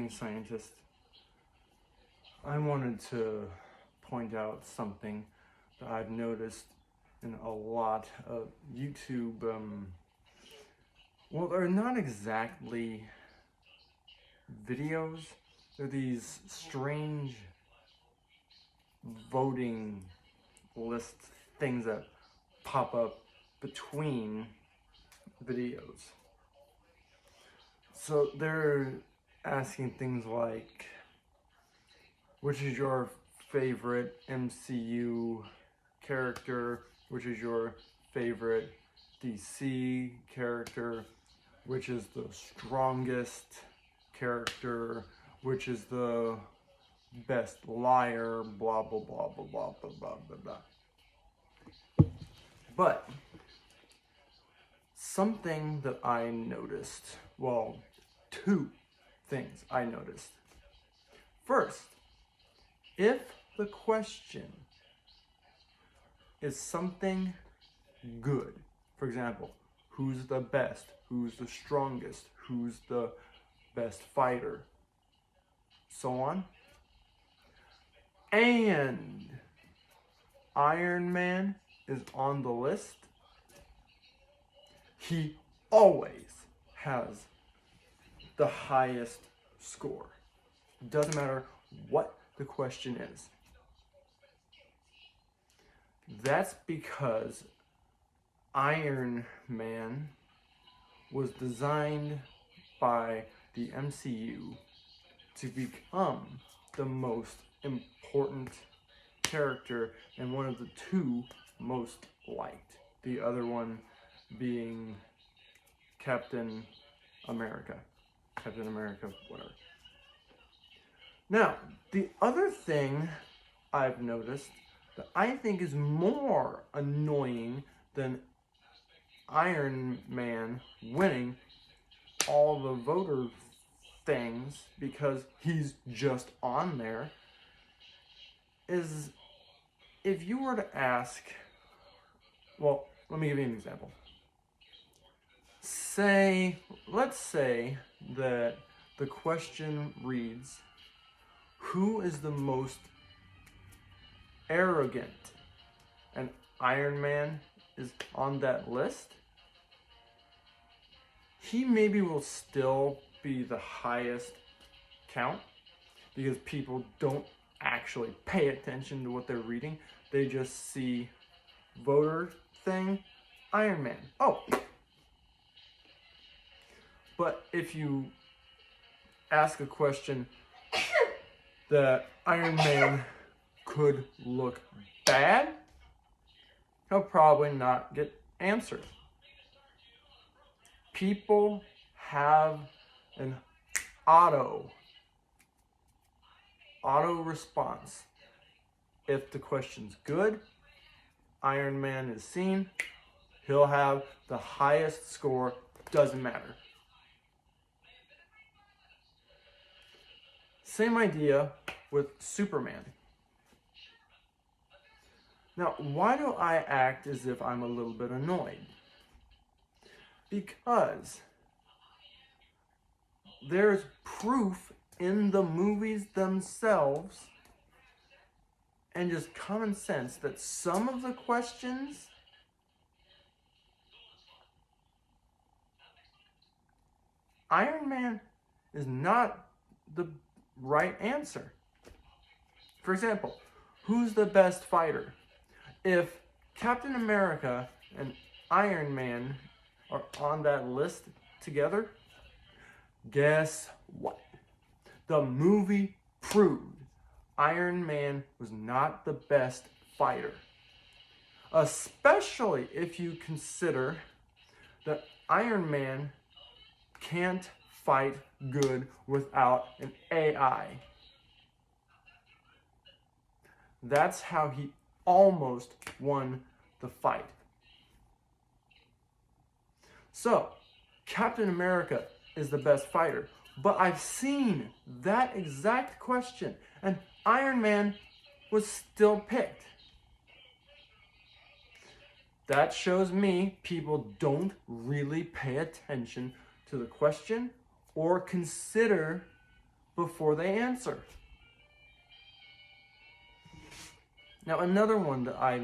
being a scientist, I wanted to point out something that I've noticed in a lot of YouTube. Well, they're not exactly videos. They're these strange voting list things that pop up between videos. So they're asking things like, which is your favorite MCU character? Which is your favorite DC character? Which is the strongest character? Which is the best liar? Blah, blah, blah, blah, blah, blah, blah, blah, blah. But something that I noticed, well, two things I noticed. First, if the question is something good, for example, who's the best, who's the strongest, who's the best fighter, so on, and Iron Man is on the list, he always has the highest score. Doesn't matter what the question is. That's because Iron Man was designed by the MCU to become the most important character and one of the two most liked. The other one being Captain America, whatever. Now, the other thing I've noticed that I think is more annoying than Iron Man winning all the voter things because he's just on there is if you were to ask, well, let me give you an example. Let's say that the question reads, who is the most arrogant? And Iron Man is on that list. He maybe will still be the highest count because people don't actually pay attention to what they're reading. They just see voter thing, Iron Man. Oh. But if you ask a question that Iron Man could look bad, he'll probably not get answered. People have an auto response. If the question's good, Iron Man is seen, he'll have the highest score, doesn't matter. Same idea with Superman. Now, why do I act as if I'm a little bit annoyed? Because there's proof in the movies themselves and just common sense that some of the questions Iron Man is not the right answer. For example, who's the best fighter? If Captain America and Iron Man are on that list together, guess what? The movie proved Iron Man was not the best fighter. Especially if you consider that Iron Man can't fight good without an AI. That's how he almost won the fight. So, Captain America is the best fighter, but I've seen that exact question and Iron Man was still picked. That shows me people don't really pay attention to the question or consider before they answer. Now, another one that I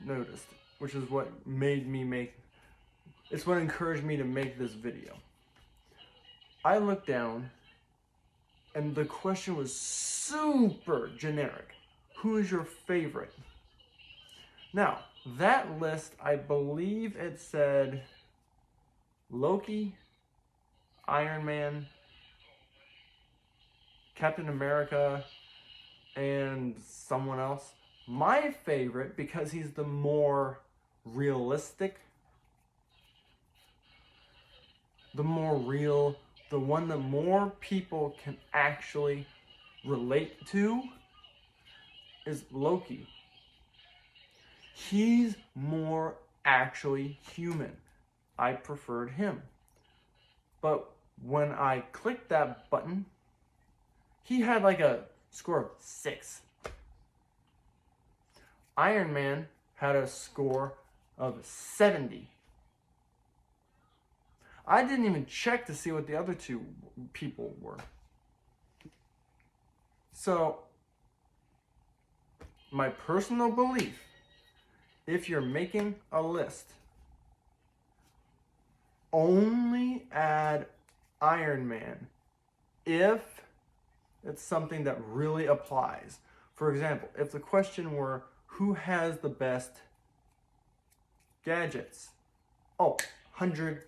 noticed, which is what it's what encouraged me to make this video. I looked down, and the question was super generic. Who is your favorite? Now, that list, I believe it said Loki, Iron Man, Captain America, and someone else. My favorite, because he's the more realistic, the more real, the one that more people can actually relate to, is Loki. He's more actually human. I preferred him. But when I clicked that button, he had like a score of 6. Iron Man had a score of 70. I didn't even check to see what the other 2 people were. So, my personal belief, if you're making a list, only add Iron Man if it's something that really applies. For example, if the question were, who has the best gadgets? Oh, 100%.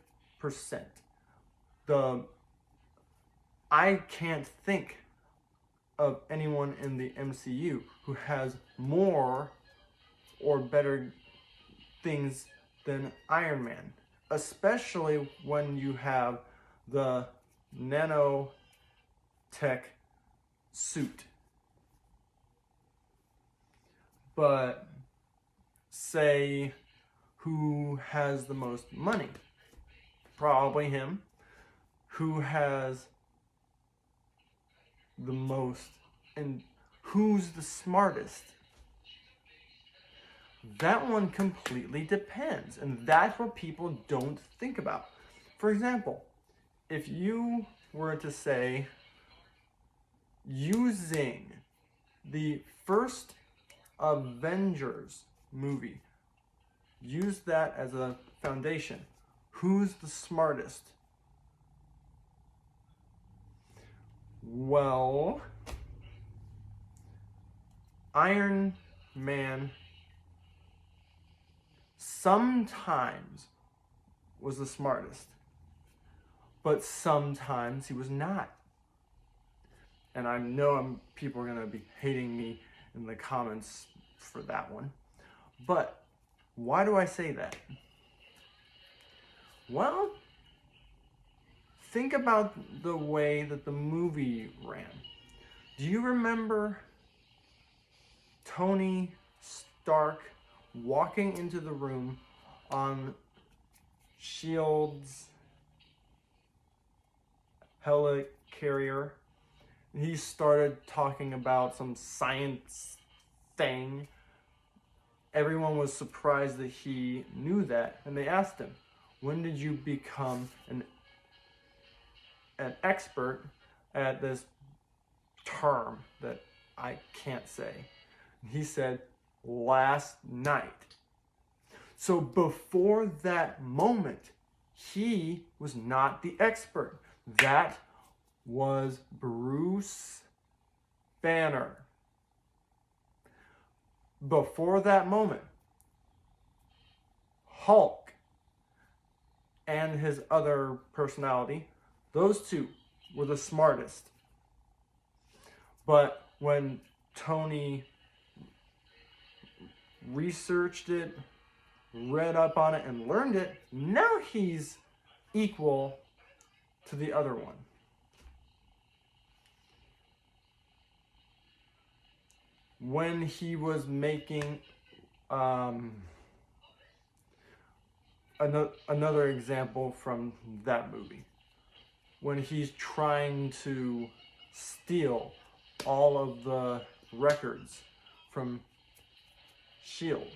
I can't think of anyone in the MCU who has more or better things than Iron Man, especially when you have the nanotech suit. But say who has the most money? Probably him. Who has the most, and who's the smartest? That one completely depends, and that's what people don't think about. For example, if you were to say, using the first Avengers movie, use that as a foundation, who's the smartest? Well, Iron Man sometimes was the smartest, but sometimes he was not. And I know people are going to be hating me in the comments for that one. But why do I say that? Well, think about the way that the movie ran. Do you remember Tony Stark walking into the room on S.H.I.E.L.D's helicarrier? He started talking about some science thing. Everyone was surprised that he knew that, and they asked him, when did you become an expert at this term that I can't say? He said, last night. So before that moment, he was not the expert. That was Bruce Banner. Before that moment, Hulk and his other personality, those 2 were the smartest. But when Tony researched it, read up on it, and learned it, now he's equal to the other one. When he was making another example from that movie, when he's trying to steal all of the records from S.H.I.E.L.D.,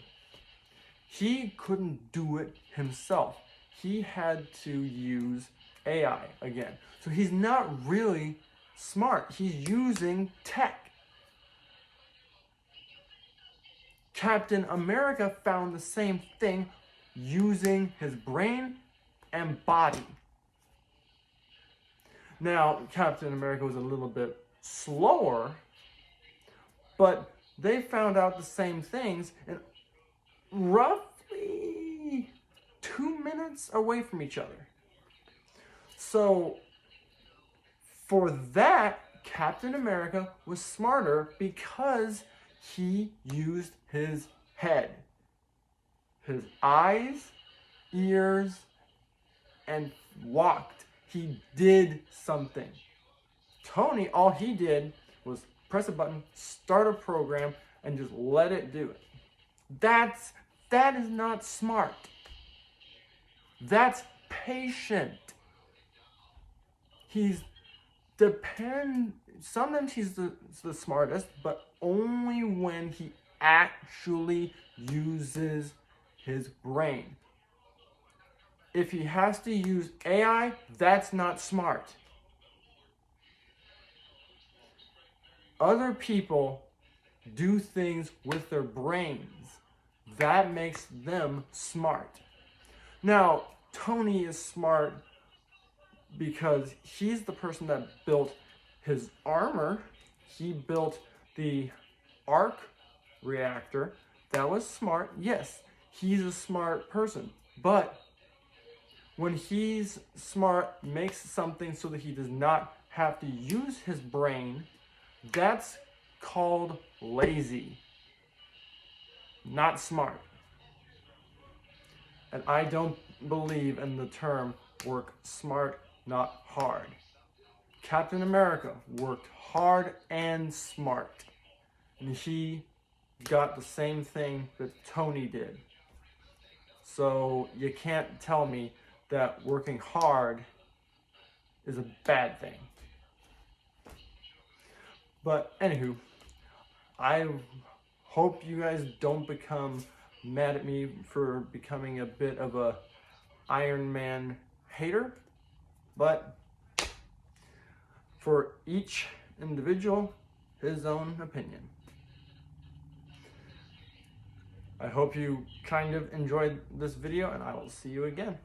he couldn't do it himself. He had to use AI again. So he's not really smart. He's using tech. Captain America found the same thing using his brain and body. Now, Captain America was a little bit slower, but they found out the same things in roughly 2 minutes away from each other. So, for that, Captain America was smarter because he used his head, his eyes, ears, and walked. He did something. Tony, all he did was press a button, start a program, and just let it do it. That is not smart. That's patient. Sometimes he's the smartest, but only when he actually uses his brain. If he has to use AI, that's not smart. Other people do things with their brains. That makes them smart. Now, Tony is smart because he's the person that built his armor. He built the arc reactor. That was smart. Yes, he's a smart person. But when he's smart, makes something so that he does not have to use his brain, that's called lazy, not smart. And I don't believe in the term work smart, not hard. Captain America worked hard and smart, and he got the same thing that Tony did. So you can't tell me that working hard is a bad thing. But anywho, I hope you guys don't become mad at me for becoming a bit of a Iron Man hater, but for each individual, his own opinion. I hope you kind of enjoyed this video, and I will see you again.